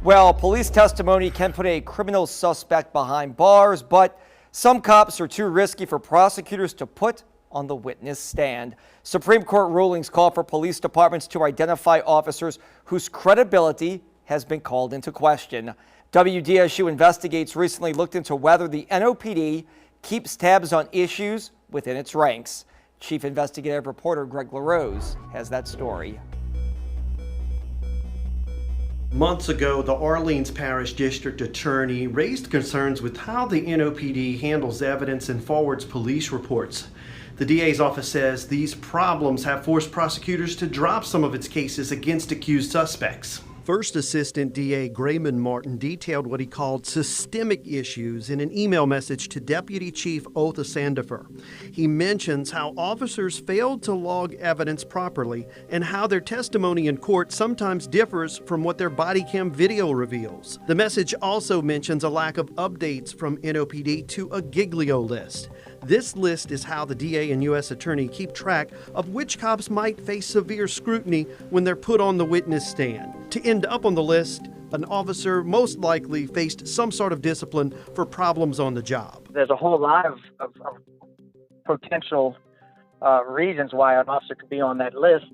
Well, police testimony can put a criminal suspect behind bars, but some cops are too risky for prosecutors to put on the witness stand. Supreme Court rulings call for police departments to identify officers whose credibility has been called into question. WDSU Investigates recently looked into whether the NOPD keeps tabs on issues within its ranks. Chief Investigative Reporter Greg LaRose has that story. Months ago, the Orleans Parish District Attorney raised concerns with how the NOPD handles evidence and forwards police reports. The DA's office says these problems have forced prosecutors to drop some of its cases against accused suspects. First Assistant DA Grayman Martin detailed what he called systemic issues in an email message to Deputy Chief Otha Sandifer. He mentions how officers failed to log evidence properly and how their testimony in court sometimes differs from what their body cam video reveals. The message also mentions a lack of updates from NOPD to a Giglio list. This list is how the DA and U.S. Attorney keep track of which cops might face severe scrutiny when they're put on the witness stand. To end up on the list, an officer most likely faced some sort of discipline for problems on the job. There's a whole lot of potential reasons why an officer could be on that list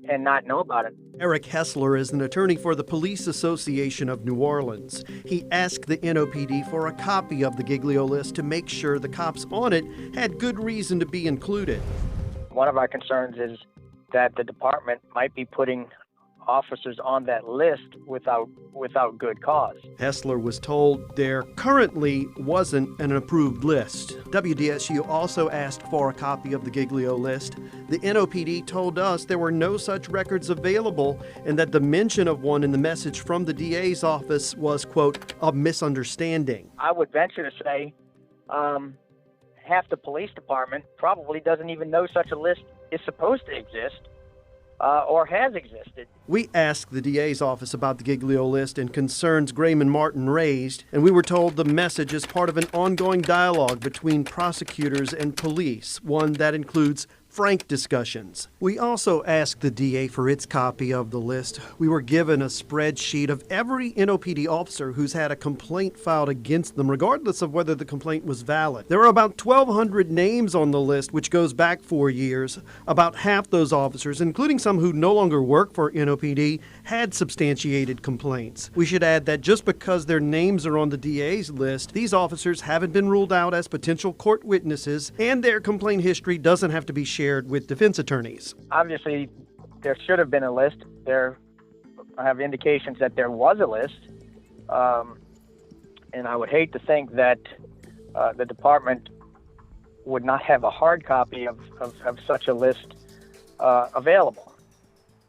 and not know about it. Eric Hessler is an attorney for the Police Association of New Orleans. He asked the NOPD for a copy of the Giglio list to make sure the cops on it had good reason to be included. One of our concerns is that the department might be putting officers on that list without good cause. Hessler was told there currently wasn't an approved list. WDSU also asked for a copy of the Giglio list. The NOPD told us there were no such records available and that the mention of one in the message from the DA's office was, quote, a misunderstanding. I would venture to say half the police department probably doesn't even know such a list is supposed to exist. Or has existed. We asked the DA's office about the Giglio list and concerns Grayman Martin raised, and we were told the message is part of an ongoing dialogue between prosecutors and police, one that includes frank discussions. We also asked the DA for its copy of the list. We were given a spreadsheet of every NOPD officer who's had a complaint filed against them, regardless of whether the complaint was valid. There are about 1,200 names on the list, which goes back 4 years. About half those officers, including some who no longer work for NOPD, had substantiated complaints. We should add that just because their names are on the DA's list, these officers haven't been ruled out as potential court witnesses, and their complaint history doesn't have to be shared with defense attorneys. Obviously, there should have been a list. I have indications that there was a list, and I would hate to think that the department would not have a hard copy of such a list available.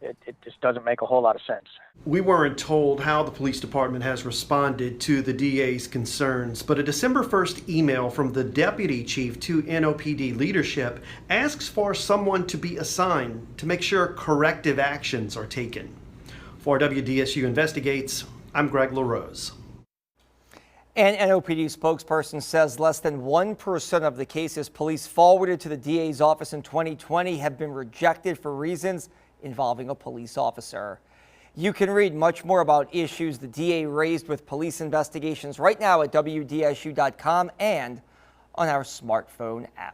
It just doesn't make a whole lot of sense. We weren't told how the police department has responded to the DA's concerns, but a December 1st email from the deputy chief to NOPD leadership asks for someone to be assigned to make sure corrective actions are taken. For WDSU Investigates, I'm Greg LaRose. An NOPD spokesperson says less than 1% of the cases police forwarded to the DA's office in 2020 have been rejected for reasons involving a police officer. You can read much more about issues the DA raised with police investigations right now at WDSU.com and on our smartphone app.